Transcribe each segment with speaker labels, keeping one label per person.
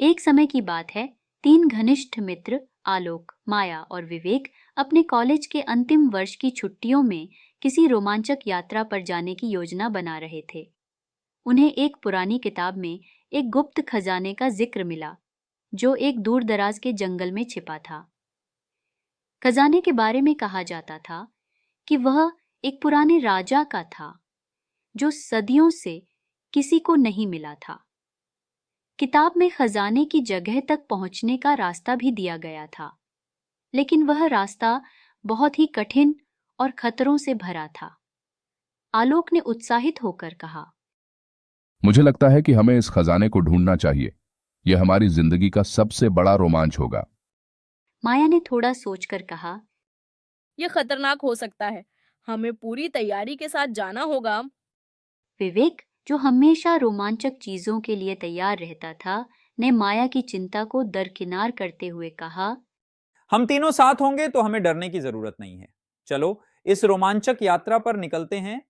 Speaker 1: एक समय की बात है, तीन घनिष्ठ मित्र आलोक, माया और विवेक अपने कॉलेज के अंतिम वर्ष की छुट्टियों में किसी रोमांचक यात्रा पर जाने की योजना बना रहे थे। उन्हें एक पुरानी किताब में एक गुप्त खजाने का जिक्र मिला, जो एक दूर दराज के जंगल में छिपा था। खजाने के बारे में कहा जाता था कि वह एक पुराने राजा का था, जो सदियों से किसी को नहीं मिला था। किताब में खजाने की जगह तक पहुंचने का रास्ता भी दिया गया था, लेकिन वह रास्ता बहुत ही कठिन और खतरों से भरा था। आलोक ने उत्साहित होकर कहा,
Speaker 2: मुझे लगता है कि हमें इस खजाने को ढूंढना चाहिए। यह हमारी जिंदगी का सबसे बड़ा रोमांच होगा।
Speaker 1: माया ने थोड़ा सोचकर कहा,
Speaker 3: यह खतरनाक हो सकता है। हमें पूरी तैयारी के साथ जाना होगा।
Speaker 1: विवेक, जो हमेशा रोमांचक चीजों के लिए तैयार रहता था, ने माया की चिंता को दरकिनार करते हुए कहा,
Speaker 4: हम तीनों साथ होंगे तो हमें डरने की जरूरत नहीं है। चलो इस रोमांचक यात्रा पर निकलते हैं।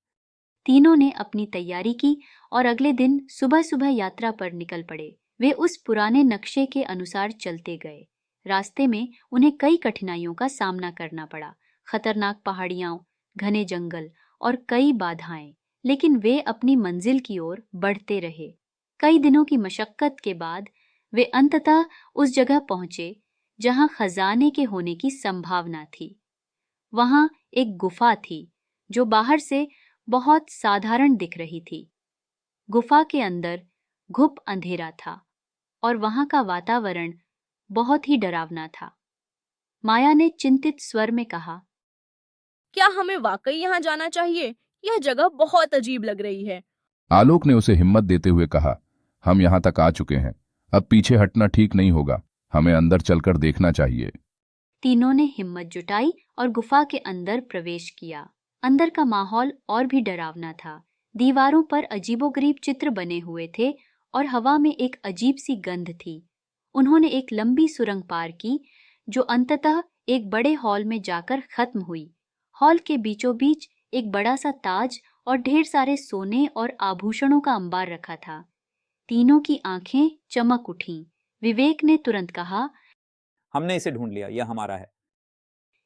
Speaker 1: तीनों ने अपनी तैयारी की और अगले दिन सुबह सुबह यात्रा पर निकल पड़े। वे उस पुराने नक्शे के अनुसार चलते गए। रास्ते में उन्हें कई कठिनाइयों का सामना करना पड़ा, खतरनाक पहाड़ियां, घने जंगल और कई बाधाएं, लेकिन वे अपनी मंजिल की ओर बढ़ते रहे। कई दिनों की मशक्कत के बाद वे अंततः उस जगह पहुंचे जहां खजाने के होने की संभावना थी। वहां एक गुफा थी, जो बाहर से बहुत साधारण दिख रही थी। गुफा के अंदर घुप अंधेरा था और वहां का वातावरण बहुत ही डरावना था। माया ने चिंतित स्वर में कहा,
Speaker 3: क्या हमें वाकई यहाँ जाना चाहिए? यह जगह बहुत अजीब लग रही है।
Speaker 2: आलोक ने उसे हिम्मत देते हुए कहा, हम यहां तक आ चुके हैं। अब पीछे हटना ठीक नहीं होगा। हमें अंदर चलकर देखना चाहिए।
Speaker 1: तीनों ने हिम्मत जुटाई और गुफा के अंदर प्रवेश किया। अंदर का माहौल और भी डरावना था। दीवारों पर अजीबोगरीब चित्र बने हुए थे और हवा में एक अजीब सी गंध थी। उन्होंने एक लंबी सुरंग पार की, जो अंततः एक बड़े हॉल में जाकर खत्म हुई। हॉल के बीचों बीच एक बड़ा सा ताज और ढेर सारे सोने और आभूषणों का अंबार रखा था। तीनों की आंखें चमक उठीं। विवेक ने तुरंत कहा,
Speaker 4: हमने इसे ढूंढ लिया, यह हमारा है।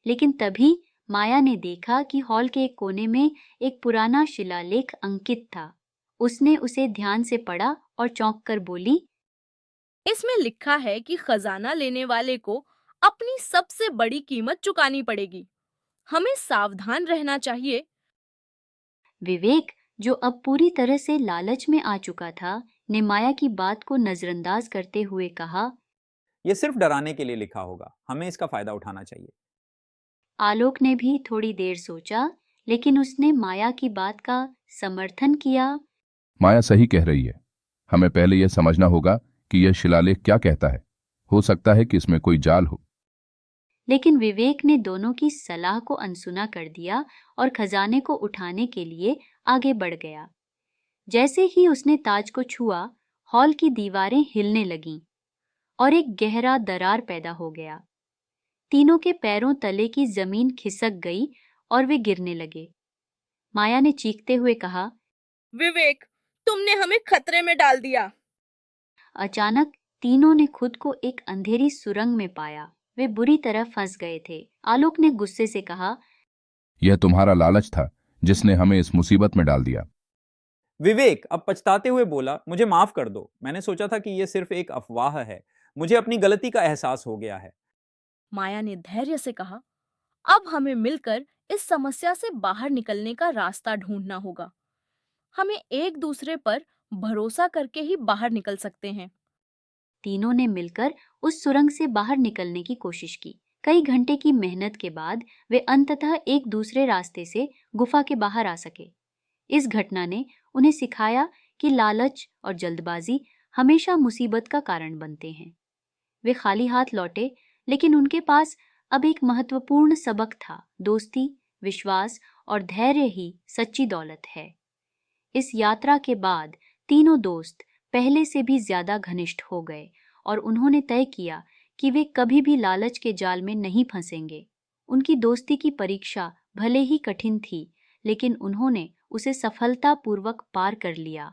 Speaker 1: लेकिन तभी माया ने देखा कि हॉल के एक कोने में एक पुराना शिलालेख अंकित था। उसने उसे ध्यान से पढ़ा और चौंक कर बोली,
Speaker 3: इसमें लिखा है कि खजाना लेने वाले को अपनी सबसे बड़ी कीमत चुकानी पड़ेगी। हमें सावधान रहना चाहिए।
Speaker 1: विवेक, जो अब पूरी तरह से लालच में आ चुका था, ने माया की बात को नजरअंदाज करते हुए कहा,
Speaker 4: यह सिर्फ डराने के लिए लिखा होगा, हमें इसका फायदा उठाना चाहिए।
Speaker 1: आलोक ने भी थोड़ी देर सोचा, लेकिन उसने माया की बात का समर्थन किया।
Speaker 2: माया सही कह रही है। हमें पहले यह समझना होगा कि यह शिलालेख क्या कहता है। हो सकता है कि इसमें कोई जाल हो।
Speaker 1: लेकिन विवेक ने दोनों की सलाह को अनसुना कर दिया और खजाने को उठाने के लिए आगे बढ़ गया। जैसे ही उसने ताज को छुआ, हॉल की दीवारें हिलने लगीं और एक गहरा दरार पैदा हो गया। तीनों के पैरों तले की जमीन खिसक गई और वे गिरने लगे। माया ने चीखते हुए कहा,
Speaker 3: विवेक, तुमने हमें खतरे में डाल दिया।
Speaker 1: अचानक तीनों ने खुद को एक अंधेरी सुरंग में पाया। वे बुरी तरह फंस गए थे। आलोक ने गुस्से से कहा,
Speaker 2: यह तुम्हारा लालच था जिसने हमें इस मुसीबत में डाल दिया।
Speaker 4: विवेक अब पछताते हुए बोला, मुझे माफ कर दो। मैंने सोचा था कि यह सिर्फ एक अफवाह है। मुझे अपनी गलती का एहसास हो गया है।
Speaker 3: माया ने धैर्य से कहा, अब हमें मिलकर इस समस्या से बाहर निकलने का रास्ता ढूंढना होगा। हमें एक दूसरे पर भरोसा करके ही बाहर निकल सकते हैं।
Speaker 1: तीनों ने मिलकर उस सुरंग से बाहर निकलने की कोशिश की। कई घंटे की मेहनत के बाद वे अंततः एक दूसरे रास्ते से गुफा के बाहर आ सके। इस घटना ने उन्हें सिखाया कि लालच और जल्दबाजी हमेशा मुसीबत का कारण बनते हैं। वे खाली हाथ लौटे, लेकिन उनके पास अब एक महत्वपूर्ण सबक था। दोस्ती, विश्वास और धैर्य ही सच्ची दौलत है। इस यात्रा के बाद तीनों दोस्त पहले से भी ज्यादा घनिष्ठ हो गए और उन्होंने तय किया कि वे कभी भी लालच के जाल में नहीं फंसेंगे। उनकी दोस्ती की परीक्षा भले ही कठिन थी, लेकिन उन्होंने उसे सफलतापूर्वक पार कर लिया।